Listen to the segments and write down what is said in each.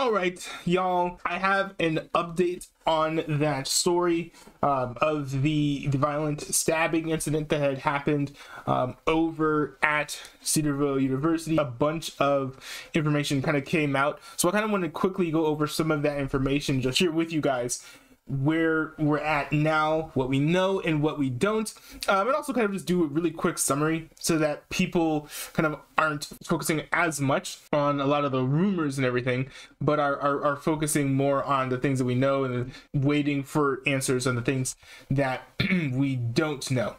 All right, y'all, I have an update on that story of the violent stabbing incident that had happened over at Cedarville University. A bunch of information kind of came out, so I kind of want to quickly go over some of that information, just share with you guys where we're at now, what we know and what we don't, and also kind of just do a really quick summary so that people kind of aren't focusing as much on a lot of the rumors and everything, but are focusing more on the things that we know and waiting for answers on the things that we don't know.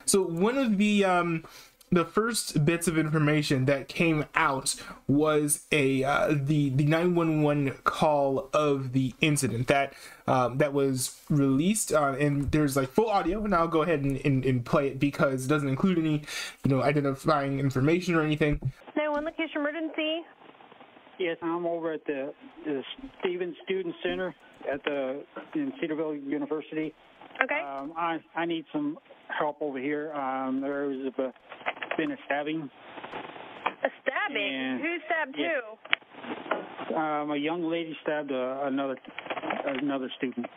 So one of the first bits of information that came out was the 911 call of the incident that was released, and there's like full audio, and I'll go ahead and play it because it doesn't include any identifying information or anything. 911 location emergency. Yes, I'm over at the Stevens Student Center in Cedarville University. Okay. I need some help over here. There's been a stabbing. A stabbing? And, who stabbed who? A young lady stabbed another student.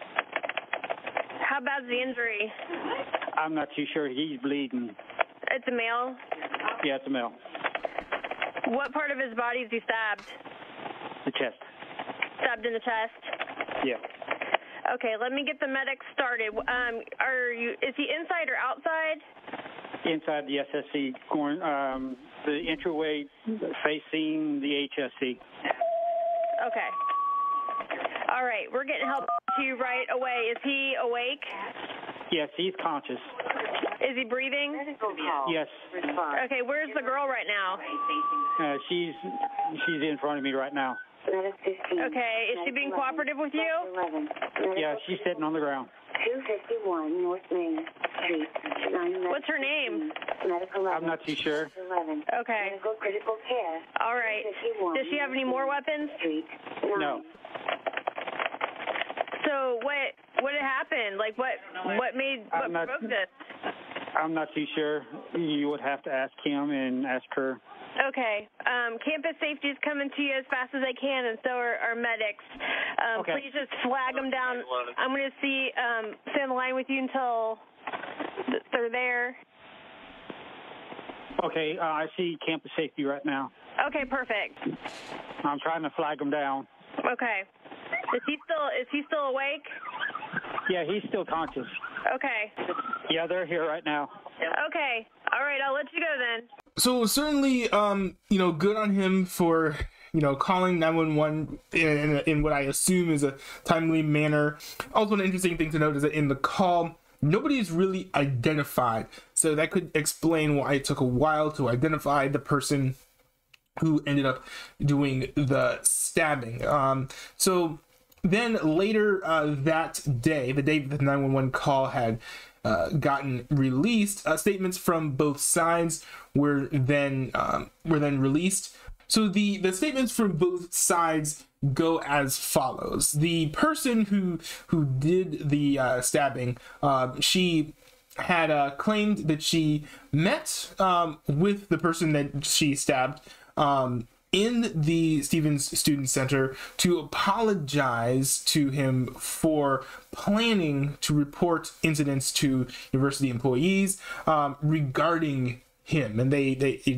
How bad's the injury? I'm not too sure. He's bleeding. It's a male? Yeah, it's a male. What part of his body is he stabbed? The chest. Stabbed in the chest? Yeah. Okay, let me get the medics started. Is he inside or outside? Inside the SSC, going the entryway facing the HSC. Okay. All right, we're getting help to you right away. Is he awake? Yes, he's conscious. Is he breathing? Yes. Okay, where's the girl right now? She's in front of me right now. Okay, is she being cooperative with you? Yeah, she's sitting on the ground. 251 North Main Street. What's her name? I'm not too sure. Okay. Critical care. All right. Does she have any more weapons? No. So what happened? Like what provoked this? I'm not too sure. You would have to ask him and ask her. Okay. Campus safety is coming to you as fast as they can, and so are our medics. Okay. Please just flag them down. I'm going to stay on the line with you until they're there. Okay, I see campus safety right now. Okay, perfect. I'm trying to flag them down. Okay. Is he still awake? Yeah, he's still conscious. Okay. Yeah, they're here right now. Okay. All right, I'll let you go then. So certainly, good on him for, calling 911 in what I assume is a timely manner. Also, an interesting thing to note is that in the call, nobody's really identified. So that could explain why it took a while to identify the person who ended up doing the stabbing. So then later that day, the day that the 911 call had gotten released, statements from both sides were then released. So the statements from both sides go as follows. The person who did the stabbing, she had claimed that she met with the person that she stabbed in the Stevens Student Center to apologize to him for planning to report incidents to university employees regarding him, and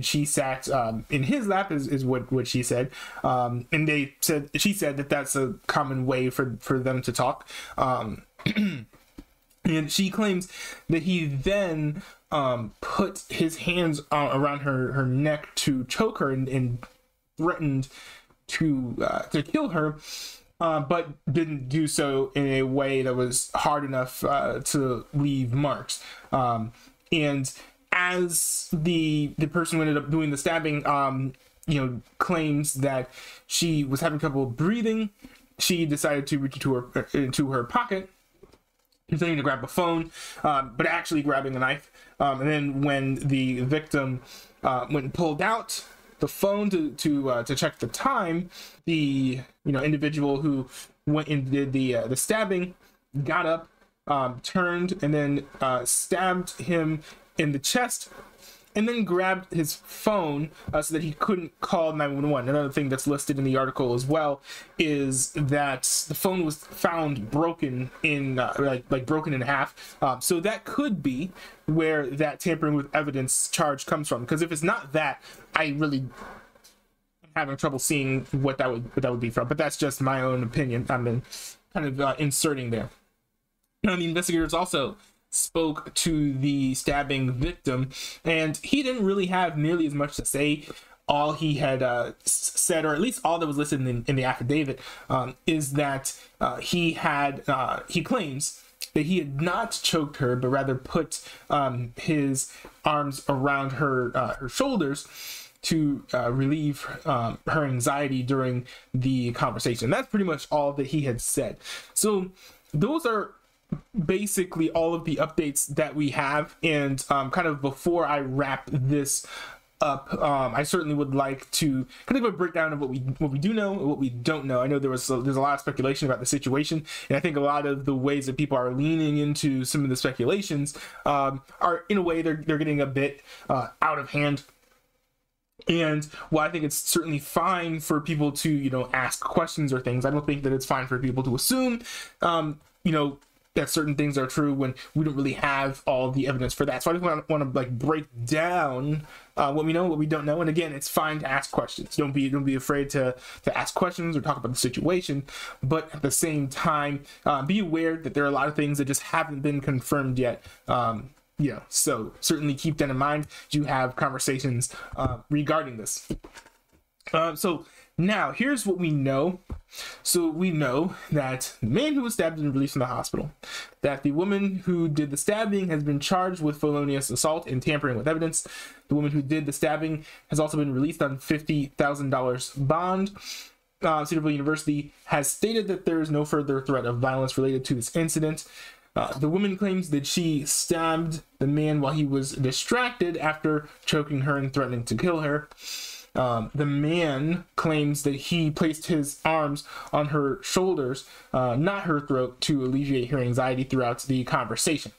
she sat in his lap is what she said, and she said that that's a common way for them to talk, and she claims that he then put his hands around her neck to choke her and threatened to kill her, but didn't do so in a way that was hard enough to leave marks. And as the person who ended up doing the stabbing, claims that she was having trouble breathing, she decided to reach into her pocket, intending to grab a phone, but actually grabbing a knife. And then when the victim went and pulled out the phone to check the time, the individual who went and did the stabbing got up, turned, and then stabbed him in the chest, and then grabbed his phone so that he couldn't call 911. Another thing that's listed in the article as well is that the phone was found broken in like broken in half. So that could be where that tampering with evidence charge comes from. Because if it's not that, I really am having trouble seeing what that would be from. But that's just my own opinion. I've been kind of inserting there. Now, the investigators also spoke to the stabbing victim, and he didn't really have nearly as much to say. All he had said, or at least all that was listed in the affidavit, is that he claims that he had not choked her, but rather put his arms around her shoulders to relieve her anxiety during the conversation. That's pretty much all that he had said. So those are basically all of the updates that we have, and kind of before I wrap this up, I certainly would like to kind of give a breakdown of what we do know and what we don't know. I know there's a lot of speculation about the situation, and I think a lot of the ways that people are leaning into some of the speculations are, in a way, they're getting a bit out of hand. And while I think it's certainly fine for people to ask questions or things, I don't think that it's fine for people to assume that certain things are true when we don't really have all the evidence for that. So I just want to like break down what we know, what we don't know. And again, it's fine to ask questions. Don't be afraid to ask questions or talk about the situation. But at the same time, be aware that there are a lot of things that just haven't been confirmed yet. So certainly keep that in mind as you have conversations regarding this. So now here's what we know. So we know that the man who was stabbed has been released from the hospital, that the woman who did the stabbing has been charged with felonious assault and tampering with evidence. The woman who did the stabbing has also been released on $50,000 bond. Cedarville University has stated that there is no further threat of violence related to this incident. The woman claims that she stabbed the man while he was distracted after choking her and threatening to kill her. The man claims that he placed his arms on her shoulders, not her throat, to alleviate her anxiety throughout the conversation.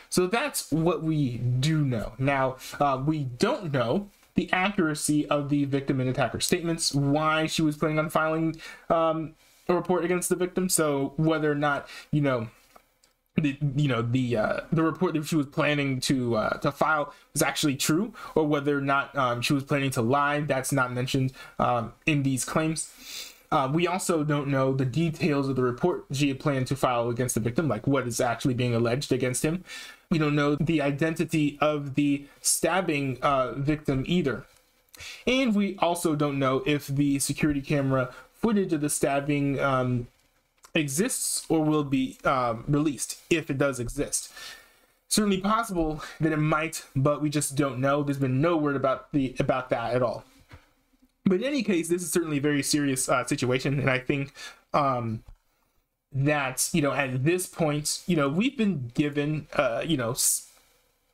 So that's what we do know. Now, we don't know the accuracy of the victim and attacker statements, why she was planning on filing a report against the victim. So whether or not, the report that she was planning to file is actually true, or whether or not she was planning to lie, that's not mentioned in these claims. We also don't know the details of the report she had planned to file against the victim, like what is actually being alleged against him. We don't know the identity of the stabbing victim either. And we also don't know if the security camera footage of the stabbing exists or will be released, if it does exist. Certainly possible that it might, but we just don't know. There's been no word about that at all. But in any case, this is certainly a very serious situation, and I think that at this point, we've been given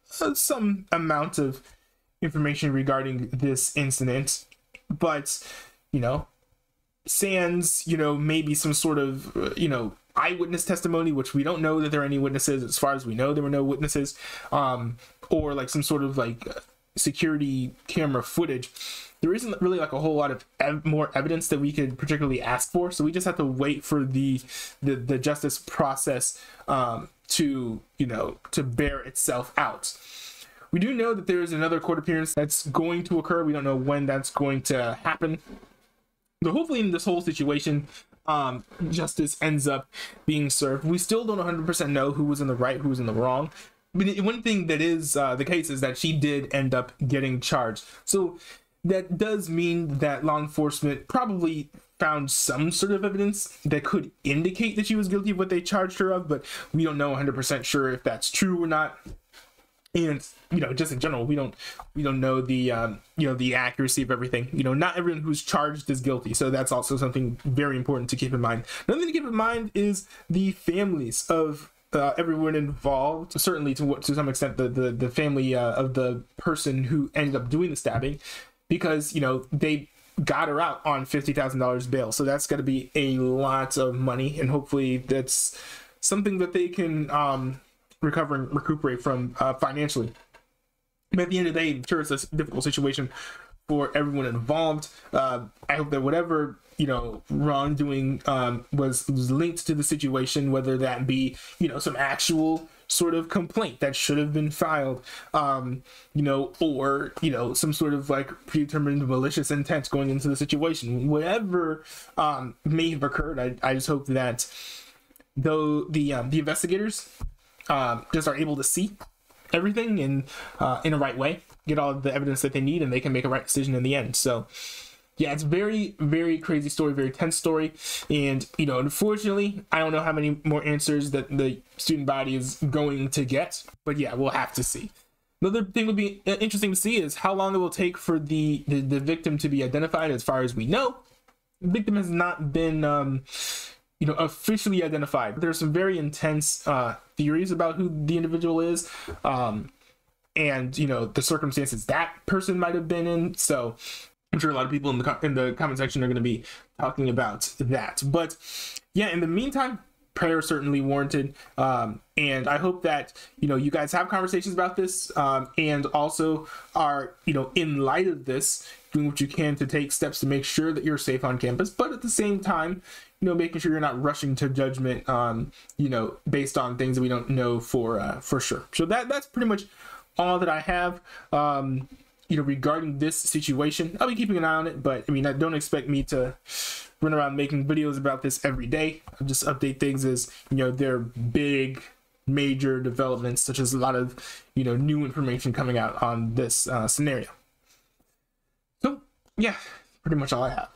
some amount of information regarding this incident, but sans maybe some sort of eyewitness testimony, which we don't know that there are any witnesses. As far as we know, there were no witnesses, or like some sort of like security camera footage. There isn't really like a whole lot of more evidence that we could particularly ask for, so we just have to wait for the justice process to bear itself out. We do know that there is another court appearance that's going to occur. We don't know when that's going to happen. So hopefully in this whole situation, justice ends up being served. We still don't 100% know who was in the right, who was in the wrong. But one thing that is the case is that she did end up getting charged. So that does mean that law enforcement probably found some sort of evidence that could indicate that she was guilty of what they charged her of, but we don't know 100% sure if that's true or not. And just in general, we don't know the the accuracy of everything. Not everyone who's charged is guilty, so that's also something very important to keep in mind. Another thing to keep in mind is the families of everyone involved. Certainly to some extent, the family of the person who ended up doing the stabbing, because they got her out on $50,000 bail, so that's got to be a lot of money, and hopefully that's something that they can recover and recuperate from financially. But at the end of the day, I'm sure it's a difficult situation for everyone involved. I hope that whatever, you know, wrongdoing was linked to the situation, whether that be, you know, some actual sort of complaint that should have been filed, you know, or, you know, some sort of like predetermined malicious intent going into the situation. Whatever may have occurred, I just hope that though the investigators just are able to see everything in a right way, get all the evidence that they need, and they can make a right decision in the end. So yeah, it's very, very crazy story, very tense story. And, you know, unfortunately, I don't know how many more answers that the student body is going to get, but yeah, we'll have to see. Another thing would be interesting to see is how long it will take for the victim to be identified. As far as we know, the victim has not been, you know, officially identified. There's some very intense theories about who the individual is, and, you know, the circumstances that person might have been in. So I'm sure a lot of people in the comment section are going to be talking about that. But yeah, in the meantime, prayer is certainly warranted. And I hope that, you know, you guys have conversations about this, and also are, you know, in light of this, doing what you can to take steps to make sure that you're safe on campus, but at the same time, you know, making sure you're not rushing to judgment, you know, based on things that we don't know for sure. So that's pretty much all that I have. You know, regarding this situation, I'll be keeping an eye on it, but I mean, don't expect me to run around making videos about this every day. I'll just update things as, you know, there are big, major developments, such as a lot of, you know, new information coming out on this scenario. So yeah, pretty much all I have.